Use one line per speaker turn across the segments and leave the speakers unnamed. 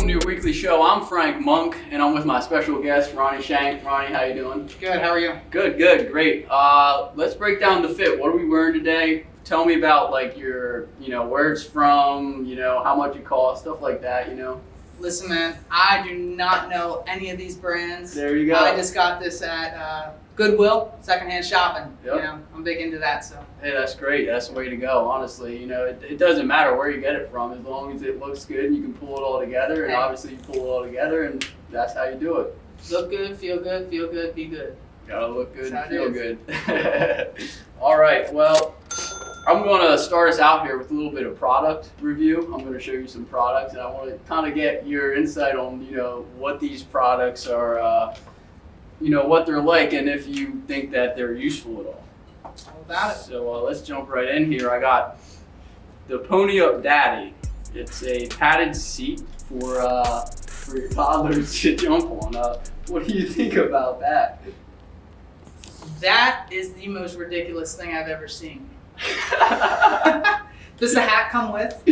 welcome to your weekly show. I'm Frank Monk, and I'm with my special guest, Ronnie Shenk. Ronnie, how you doing?
Good, how are you?
Good, great. Let's break down the fit. What are we wearing today? Tell me about like your, where it's from, how much it costs, stuff like that,
Listen, man, I do not know any of these brands.
There you go.
I just got this at Goodwill, secondhand shopping.
Yep.
I'm big into that, so.
Hey, that's great. That's the way to go, honestly. It doesn't matter where you get it from as long as it looks good and you can pull it all together. And obviously you pull it all together and that's how you do it.
Look good, feel good, be good.
Gotta look good and feel good. All right, well, I'm going to start us out here with a little bit of product review. I'm going to show you some products, and I want to kind of get your insight on, what these products are, what they're like, and if you think that they're useful at all.
All about it.
So let's jump right in here. I got the Pony Up Daddy. It's a padded seat for your toddlers to jump on. What do you think about that?
That is the most ridiculous thing I've ever seen. Does the hat come with?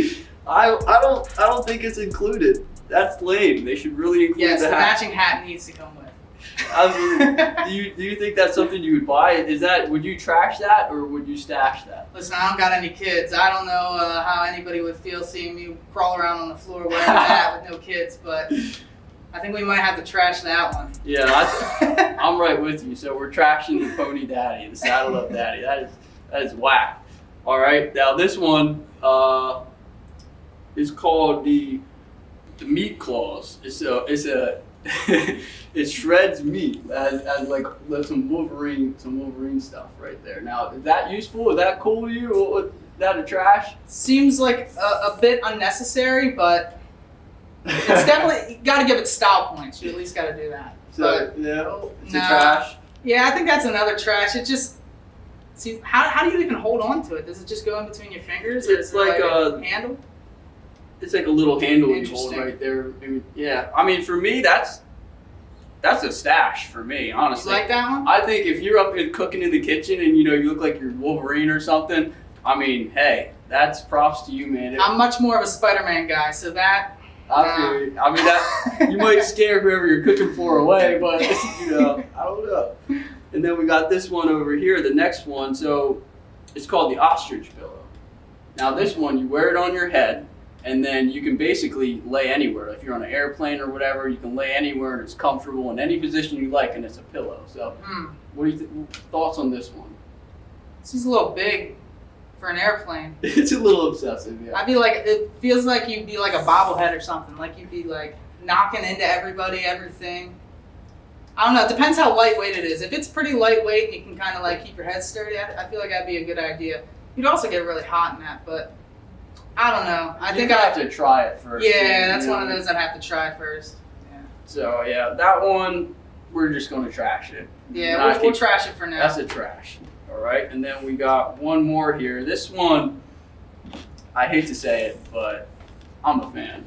I don't think it's included. That's lame. They should really include
Yes,
the hat.
matching hat needs to come with.
I mean, do you think that's something you would buy? Would you trash that or would you stash that?
Listen, I don't got any kids. I don't know how anybody would feel seeing me crawl around on the floor wearing a hat with no kids, but I think we might have to trash that one.
Yeah, I'm right with you. So we're trashing the Pony Daddy, the Saddle Up Daddy. That is whack. All right, now this one is called the Meat Claws. It's a it shreds meat as like some Wolverine stuff right there. Now, is that useful? Is that cool to you? Or is that a trash?
Seems like a bit unnecessary, but it's definitely, you got to give it style points. You at least got to do that.
So, it's a trash.
Yeah, I think that's another trash. It just, see, how do you even hold on to it? Does it just go in between your fingers? Or
It's like a
handle?
It's like a little handle you hold right there. I mean, for me, that's a stash for me, honestly.
You like that one?
I think if you're up and cooking in the kitchen and you look like you're Wolverine or something, I mean, hey, that's props to you, man.
I'm much more of a Spider-Man guy, so that.
I feel you. I mean, that you might scare whoever you're cooking for away, but I don't know. And then we got this one over here, the next one. So it's called the ostrich pillow. Now this one, you wear it on your head. And then you can basically lay anywhere. If you're on an airplane or whatever, you can lay anywhere and it's comfortable in any position you like, and it's a pillow. So, what do you thoughts on this one?
This is a little big for an airplane.
It's a little obsessive, yeah.
I'd be like, it feels like you'd be like a bobblehead or something. Like you'd be like knocking into everything. I don't know. It depends how lightweight it is. If it's pretty lightweight and you can kind of like keep your head sturdy, I feel like that'd be a good idea. You'd also get really hot in that, but. I don't know. I think I
have to try it first.
Yeah, that's one of those I'd have to try first. Yeah.
So yeah, that one we're just gonna trash it.
Yeah, we'll trash it for now.
That's a trash. All right, and then we got one more here. This one, I hate to say it, but I'm a fan.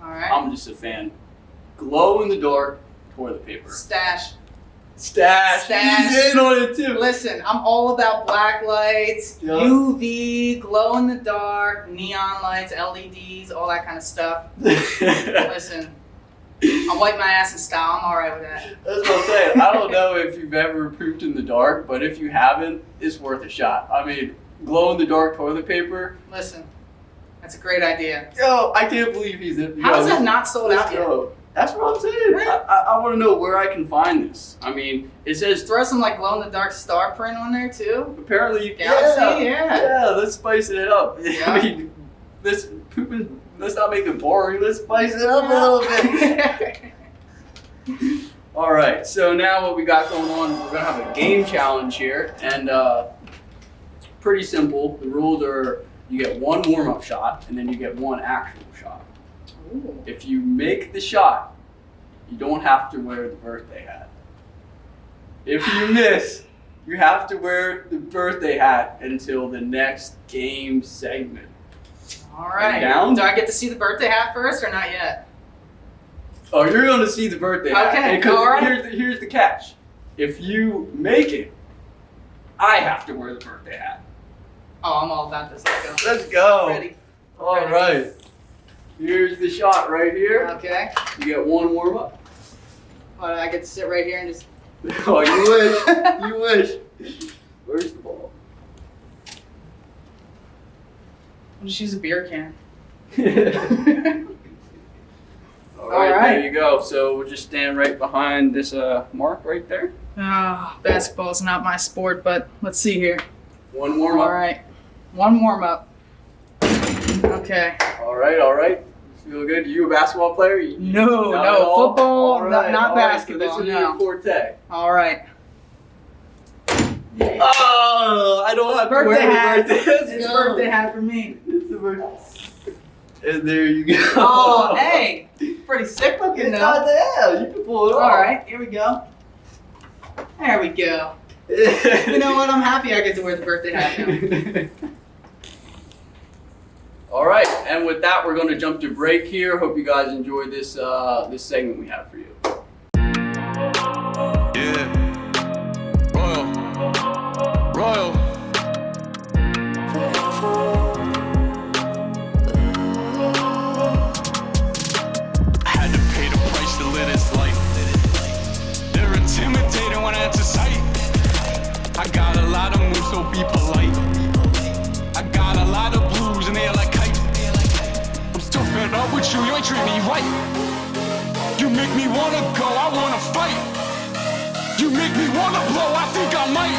All right.
I'm just a fan. Glow in the dark toilet paper.
Stash.
He's in on it too.
Listen, I'm all about black lights,
yep.
UV, glow in the dark, neon lights, LEDs, all that kind of stuff. Listen, I'll wipe my ass in style. I'm all right with that.
That's what I'm saying. I don't know if you've ever pooped in the dark, but if you haven't, it's worth a shot. I mean, glow in the dark toilet paper.
Listen, that's a great idea.
Yo, I can't believe he's in.
How is that not sold out yet?
That's what I'm saying.
Right.
I want to know where I can find this. I mean, it says
throw some like glow in the dark star print on there too.
Apparently, you
Galaxy,
yeah. Let's spice it up.
Yeah.
I mean, let's not make it boring. Let's spice it up a little bit. All right. So now what we got going on? We're gonna have a game challenge here, and pretty simple. The rules are: you get one warm-up shot, and then you get one actual shot.
Ooh.
If you make the shot, you don't have to wear the birthday hat. If you miss, you have to wear the birthday hat until the next game segment.
All right.
Down?
Do I get to see the birthday hat first or not yet?
Oh, you're going to see the birthday hat.
Okay,
Because
all right.
here's the catch. If you make it, I have to wear the birthday hat.
Oh, I'm all about this. Let's go.
Let's go.
Ready.
All right. Here's the shot right here.
Okay.
You get one warm up.
Well, I get to sit right here and just.
Oh, you wish. You wish. Where's the ball?
I'll just use a beer can.
All right, there you go. So we'll just stand right behind this mark right there.
Basketball's not my sport, but let's see here.
One warm up.
All right. One warm up. Okay.
All right. Feel good? You a basketball player?
No,
Not at all?
football,
All right,
not
all right,
basketball.
So this is
no.
your forte.
All right.
Oh, I don't have to
Birthday
wear
hat.
the birthday.
It's a birthday hat for me.
It's a birthday. And there you go.
Oh, hey. Pretty sick looking
It's
though.
not there. You can pull it off.
All right, here we go. There we go. You know what? I'm happy I get to wear the birthday hat now.
All right, and with that, we're going to jump to break here. Hope you guys enjoyed this this segment we have for you.
Yeah. Royal. I had to pay the price to live this life. They're intimidating when I enter sight. I got a lot of moves, so be polite. I got a lot of blues and they're like kites. I'm still fed up with you ain't treat me right. You make me wanna go, I wanna fight. You make me wanna blow, I think I might.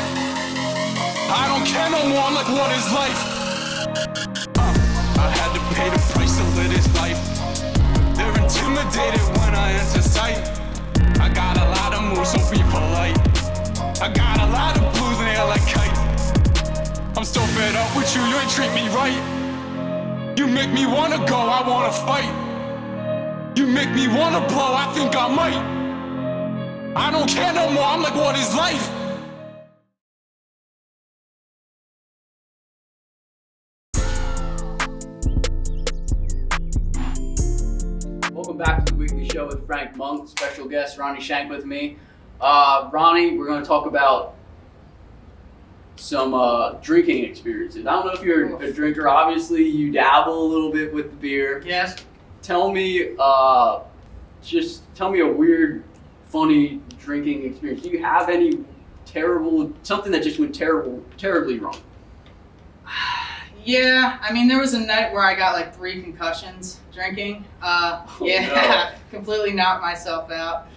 I don't care no more, like what is life? I had to pay the price to live this life. They're intimidated when I enter sight. I got a lot of moves, so be polite. I got a lot of blues in the air like kites. I'm so fed up with you ain't treat me right. You make me wanna go, I wanna fight. You make me wanna blow, I think I might. I don't care no more, I'm like, what is life?
Welcome back to the weekly show with Frank Monk. Special guest Ronnie Shenk with me. Ronnie, we're going to talk about some drinking experiences. I don't know if you're a drinker. Obviously, you dabble a little bit with the beer.
Yes.
Tell me a weird, funny drinking experience. Do you have any something that just went terribly wrong?
Yeah, I mean, there was a night where I got like 3 concussions drinking.
No.
Completely knocked myself out.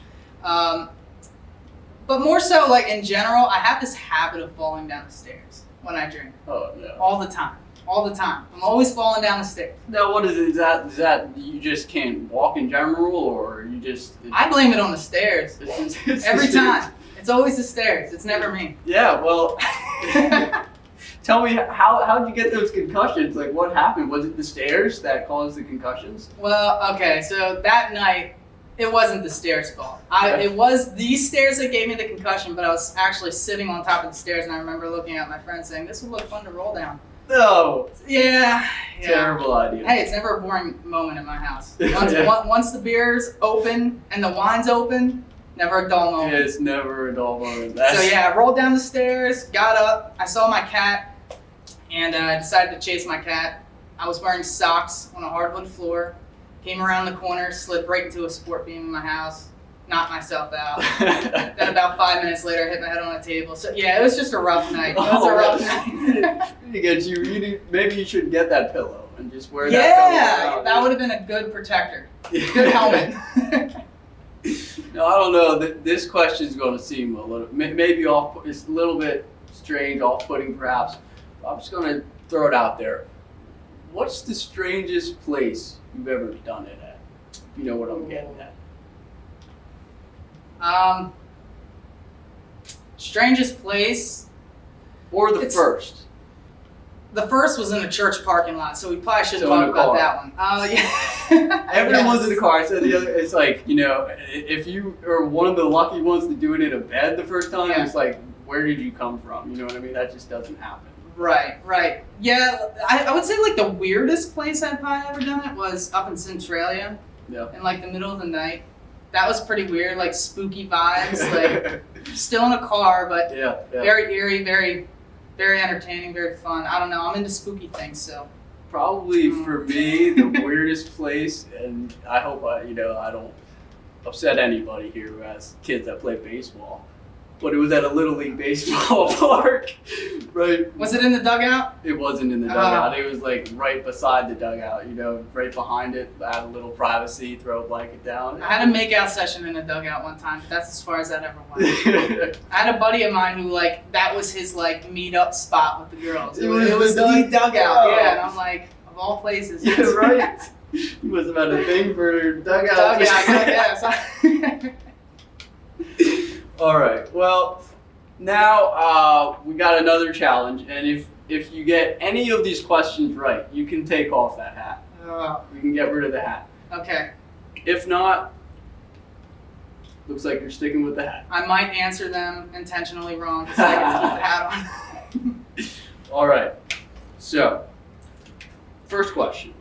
But more so, like in general, I have this habit of falling down the stairs when I drink.
Oh no!
All the time. I'm always falling down the stairs.
Now, what is it? Is that you just can't walk in general, or you just?
I blame it on the stairs.
It's
Every
the stairs.
time. It's always the stairs. It's never me.
Yeah. Well, tell me how'd you get those concussions? Like, what happened? Was it the stairs that caused the concussions?
Well, okay, so that night, it wasn't the stairs' fault.
Okay.
It was these stairs that gave me the concussion, but I was actually sitting on top of the stairs, and I remember looking at my friend saying, "This would look fun to roll down."
No.
Yeah.
Terrible idea.
Hey, it's never a boring moment in my house.
Yeah.
Once the beer's open and the wine's open, never a dull moment.
It's never a dull moment.
So yeah, I rolled down the stairs, got up, I saw my cat, and I decided to chase my cat. I was wearing socks on a hardwood floor, came around the corner, slid right into a sport beam in my house, knocked myself out. Then about 5 minutes later, I hit my head on a table. So yeah, it was just a rough night. It was a rough night.
Maybe you should get that pillow and just wear that
Yeah,
pillow around.
that would have been a good protector. Good helmet.
No, I don't know. This question is going to seem a little, maybe off. It's a little bit strange, off-putting perhaps. I'm just going to throw it out there. What's the strangest place you've ever done it at? If you know what I'm getting at.
Strangest place.
Or the
It's-
first.
The first was in a church parking lot, so we probably shouldn't
So in
talk
a
about
car.
that one. Oh yeah.
Everyone's
Yes.
in the car. So the other, it's like, you know, if you are one of the lucky ones to do it in a bed the first time,
Yeah.
it's like, where did you come from? You know what I mean? That just doesn't happen.
Right. Yeah, I would say like the weirdest place I've probably ever done it was up in Centralia
Yeah.
in like the middle of the night. That was pretty weird, like spooky vibes, like still in a car, but
yeah.
very eerie, very entertaining, very fun. I don't know, I'm into spooky things, so
Probably for me, the weirdest place, and I hope I don't upset anybody here who has kids that play baseball. But it was at a Little League baseball park, right?
Was it in the dugout?
It wasn't in the dugout. It was like right beside the dugout, right behind it. I had a little privacy, throw a blanket down.
I had a makeout session in a dugout one time, but that's as far as that ever went. I had a buddy of mine who, like, that was his, like, meet-up spot with the girls. It was the dugout, yeah. And I'm like, of all places.
Yeah, right. You must have had a thing for dugout.
Dugout,
All right. Well, now we got another challenge, and if you get any of these questions right, you can take off that hat. You can get rid of the hat.
Okay.
If not, looks like you're sticking with the hat.
I might answer them intentionally wrong because I can keep the hat on.
All right. So, first question: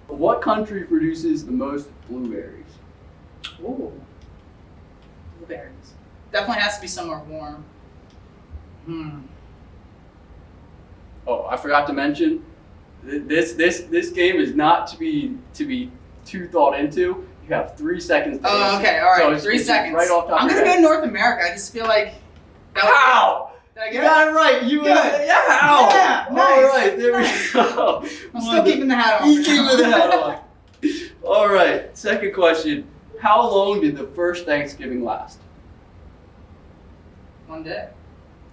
what country produces the most blueberries?
Ooh. Blueberries. Definitely has to be somewhere warm.
Oh, I forgot to mention, this game is not to be too thought into. You have 3 seconds. To answer.
Okay, all right,
So it's
3 seconds.
Right off top
I'm
of your
gonna go
head.
North America. I just feel like.
How?
Did I
You
get
got it right. You
Good.
Yeah. How?
Yeah,
All
nice.
right. There we go.
I'm still keeping the hat on.
He's keeping the hat on. All right. Second question: how long did the first Thanksgiving last?
1 day.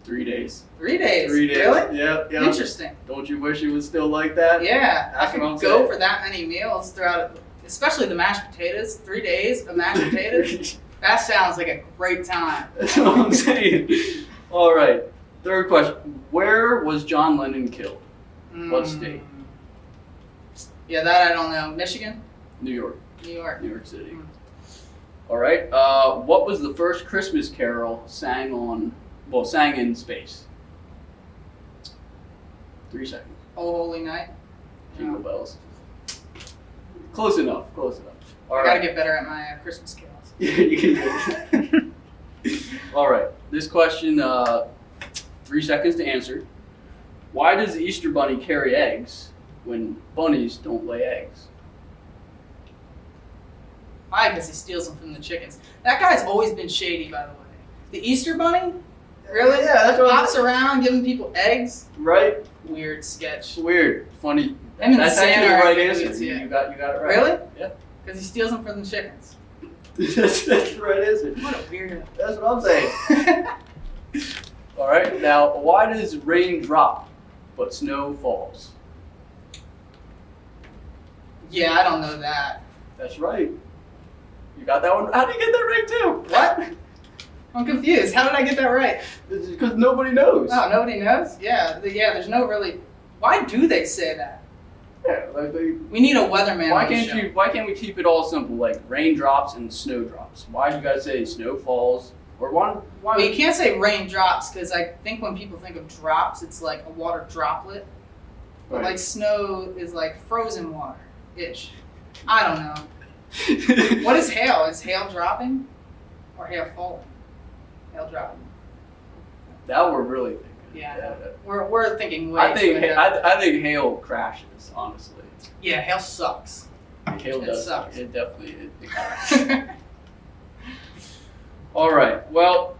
3 days.
3 days.
3 days.
Really?
Yep.
Interesting.
Don't you wish it was still like that?
Yeah,
That's
I could
what I'm
go
saying.
for that many meals throughout it, especially the mashed potatoes. 3 days of mashed potatoes. That sounds like a great time.
That's what I'm saying. All right. Third question: where was John Lennon killed? What state?
Yeah, that I don't know. Michigan?
New York.
New York.
New York City. All right. What was the first Christmas carol sang in space? 3 seconds.
Oh, Holy Night.
Jingle bells. Close enough. Close enough. All
I
right.
gotta get better at my Christmas carols.
Yeah, you can do it. All right. This question, 3 seconds to answer. Why does the Easter Bunny carry eggs when bunnies don't lay eggs?
Why? Because he steals them from the chickens. That guy's always been shady, by the way. The Easter Bunny? Really?
Yeah, that's what I'm
Hops around giving people eggs?
Right?
Weird sketch.
Weird. Funny.
Him and
That's
Santa
actually the
are
right
good
answer.
dudes, yeah.
You got it right.
Really?
Yeah.
Because he steals them from the chickens.
that's the right answer.
What a weirdo.
That's what I'm saying. All right. Now, why does rain drop but snow falls?
Yeah, I don't know that.
That's right. You got that one. How did you get that right too?
What? I'm confused. How did I get that right?
Because nobody knows.
Oh, nobody knows? Yeah, there's no really... Why do they say that?
Yeah, like
We need a weatherman
why
on the show.
Why can't we keep it all simple, like raindrops and snowdrops? Why do you guys say snow falls? Or why?
Well, you can't say raindrops because I think when people think of drops, it's like a water droplet. But like snow is like frozen water-ish. I don't know. What is hail? Is hail dropping? Or hail falling? Hail dropping.
Now we're really thinking.
Yeah. We're thinking way
I think
too ahead.
I think hail crashes. Honestly,
Yeah, hail sucks.
hail
It
does.
sucks.
It definitely it crashes. All right. Well,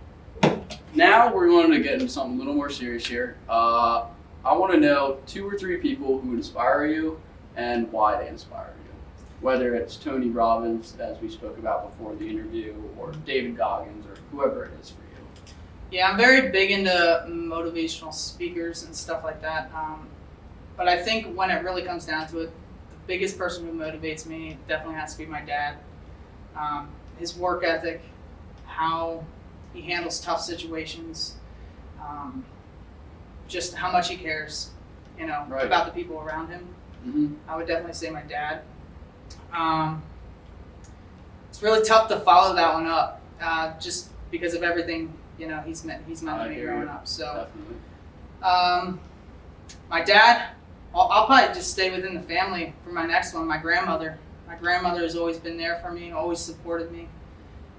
now we're going to get into something a little more serious here. I want to know 2 or 3 people who inspire you and why they inspire you. Whether it's Tony Robbins, as we spoke about before the interview, or David Goggins, or whoever it is for you.
Yeah, I'm very big into motivational speakers and stuff like that. But I think when it really comes down to it, the biggest person who motivates me definitely has to be my dad. His work ethic, how he handles tough situations, just how much he cares,
Right.
about the people around him.
Mm-hmm.
I would definitely say my dad. It's really tough to follow that one up, just because of everything he's meant to me growing up. So,
Definitely.
my dad, I'll probably just stay within the family for my next one. My grandmother. My grandmother has always been there for me, always supported me.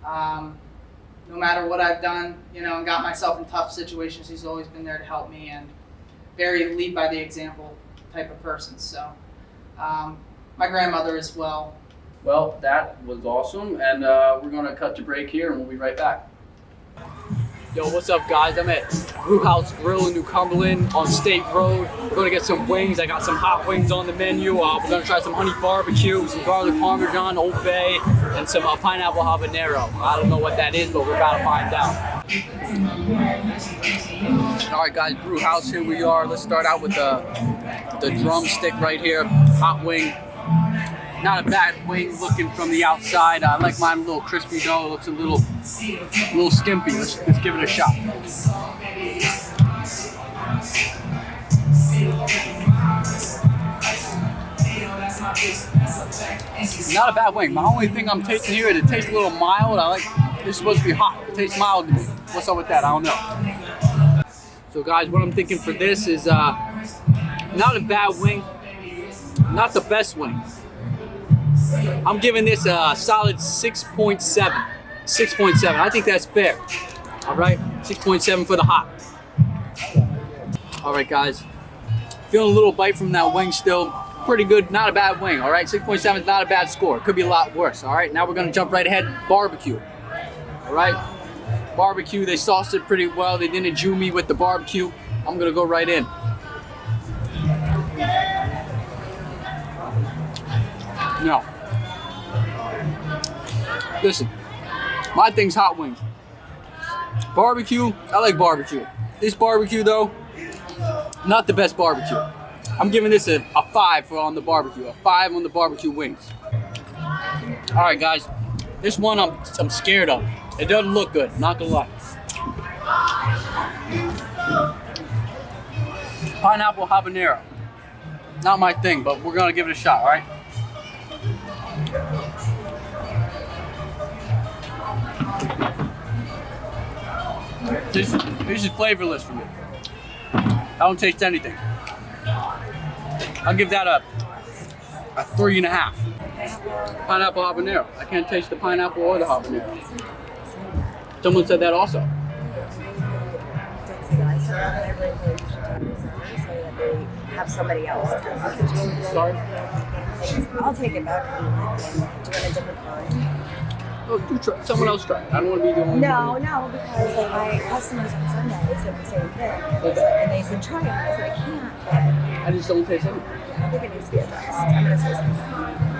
No matter what I've done, and got myself in tough situations, she's always been there to help me and very lead by the example type of person. So My grandmother as well.
Well, that was awesome, and we're gonna cut to break here, and we'll be right back. Yo, what's up, guys? I'm at Brew House Grill in New Cumberland on State Road. We're gonna get some wings. I got some hot wings on the menu. We're gonna try some honey barbecue, some garlic parmesan, Old Bay, and some pineapple habanero. I don't know what that is, but we're about to find out. All right, guys, Brew House, here we are. Let's start out with the drumstick right here, hot wing. Not a bad wing looking from the outside. I like mine a little crispy though. It looks a little skimpy. Let's give it a shot. Not a bad wing. My only thing I'm tasting here is it tastes a little mild. It's supposed to be hot. It tastes mild to me. What's up with that? I don't know. So guys, what I'm thinking for this is not a bad wing, not the best wing. I'm giving this a solid 6.7. 6.7. I think that's fair. All right, 6.7 for the hot. All right, guys. Feeling a little bite from that wing still. Pretty good, not a bad wing. All right, 6.7 is not a bad score. Could be a lot worse. All right, now we're gonna jump right ahead. Barbecue. All right, barbecue. They sauced it pretty well. They didn't Jew me with the barbecue. I'm gonna go right in. No. Listen, my thing's hot wings. Barbecue, I like barbecue. This barbecue though, not the best barbecue. I'm giving this a 5 on the barbecue. A 5 on the barbecue wings. All right, guys. This one I'm scared of. It doesn't look good, not gonna lie. Pineapple habanero. Not my thing, but we're gonna give it a shot, all right? This is flavorless for me. I don't taste anything. I'll give that a 3.5. Pineapple habanero. I can't taste the pineapple or the habanero. Someone said that also.
Have somebody else.
Sorry?
I'll take it back and do it a different time.
Oh, do try. Someone else try it. I don't want to be the only one.
No, because like my customers on Sunday said the same thing.
Okay.
And they said, try it. I said, I can't.
I just don't taste anything.
But I think it needs to be addressed. I'm going to say something.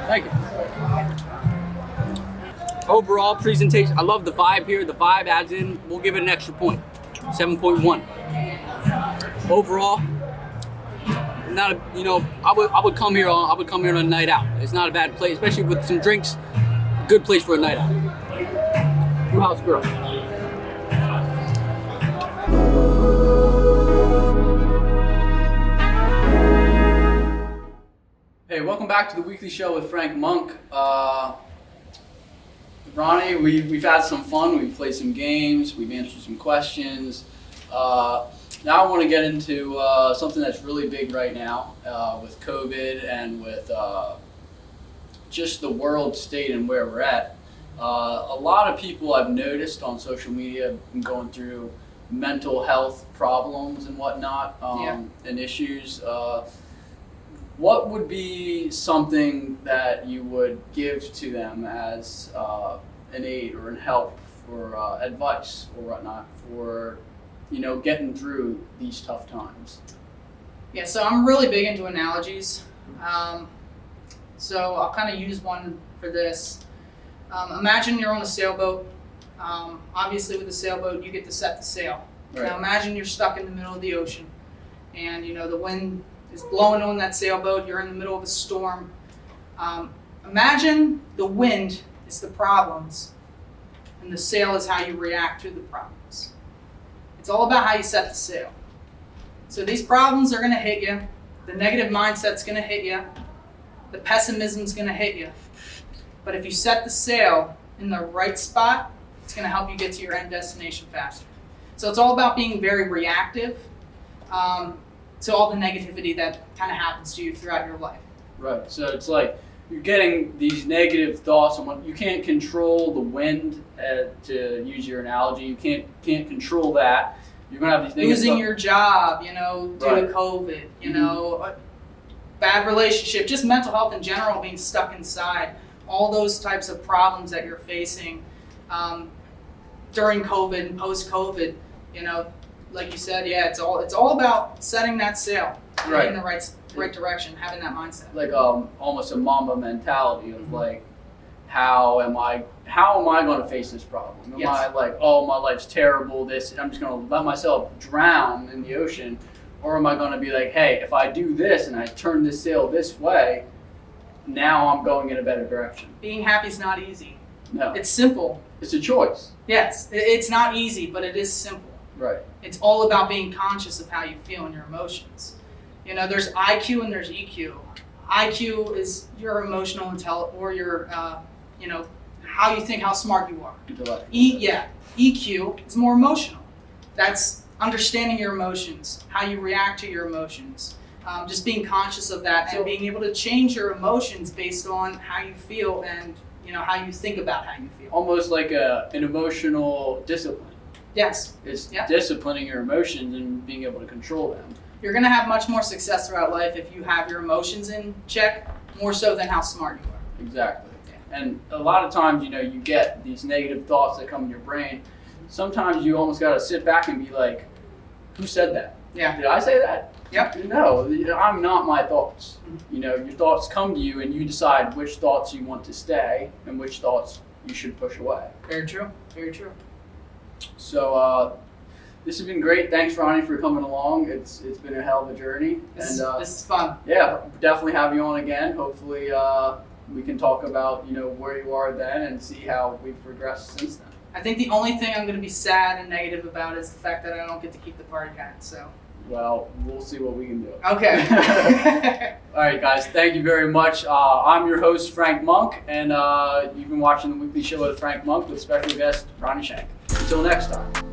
Thank you. Overall presentation, I love the vibe here. The vibe adds in. We'll give it an extra point. 7.1. Overall, not a, I would come here on a night out. It's not a bad place, especially with some drinks. Good place for a night out. Brew House Grill. Hey, welcome back to the weekly show with Frank Monk. Ronnie, we've had some fun. We've played some games. We've answered some questions. Now I want to get into something that's really big right now with COVID and with just the world state and where we're at. A lot of people I've noticed on social media have been going through mental health problems and whatnot, and issues. What would be something that you would give to them as an aid or an help or advice or whatnot for getting through these tough times?
Yeah, so I'm really big into analogies. So I'll kind of use one for this. Imagine you're on a sailboat. Obviously with a sailboat, you get to set the sail.
Right.
Now imagine you're stuck in the middle of the ocean and the wind is blowing on that sailboat. You're in the middle of a storm. Imagine the wind is the problems and the sail is how you react to the problems. It's all about how you set the sail. So these problems are going to hit you. The negative mindset's going to hit you. The pessimism's going to hit you. But if you set the sail in the right spot, it's going to help you get to your end destination faster. So it's all about being very reactive to all the negativity that kind of happens to you throughout your life.
Right. So it's like you're getting these negative thoughts, and you can't control the wind. To use your analogy, you can't control that. You're gonna have these negative
losing your job, due
Right.
to COVID, bad relationship, just mental health in general, being stuck inside, all those types of problems that you're facing during COVID and post-COVID, you know, like you said, yeah, it's all about setting that sail
Right.
in the right direction, having that mindset.
Like almost a Mamba mentality of like, how am I going to face this problem? Am
Yes.
I like, oh, my life's terrible, this, and I'm just going to let myself drown in the ocean? Or am I going to be like, hey, if I do this and I turn this sail this way, now I'm going in a better direction?
Being happy is not easy.
No,
It's simple.
it's a choice.
Yes, it's not easy, but it is simple.
Right.
It's all about being conscious of how you feel and your emotions. You know, there's IQ and there's EQ. IQ is your emotional intelligence, or your, you know, how you think, how smart you are. EQ is more emotional. That's understanding your emotions, how you react to your emotions, just being conscious of that and being able to change your emotions based on how you feel and, you know, how you think about how you feel.
Almost like an emotional discipline.
Yes.
It's
Yeah.
disciplining your emotions and being able to control them.
You're going to have much more success throughout life if you have your emotions in check, more so than how smart you are.
Exactly. And a lot of times, you know, you get these negative thoughts that come in your brain. Sometimes you almost got to sit back and be like, who said that?
Yeah.
Did I say that?
Yep.
No, I'm not my thoughts. You know, your thoughts come to you and you decide which thoughts you want to stay and which thoughts you should push away.
Very true. Very true.
So this has been great. Thanks, Ronnie, for coming along. It's been a hell of a journey.
This
and
is fun.
yeah, definitely have you on again. Hopefully we can talk about, you know, where you are then and see how we've progressed since then.
I think the only thing I'm going to be sad and negative about is the fact that I don't get to keep the party hat. So.
Well, we'll see what we can do.
Okay.
All right, guys. Thank you very much. I'm your host, Frank Monk, and you've been watching the weekly show with Frank Monk with special guest Ronnie Shenk. Until next time.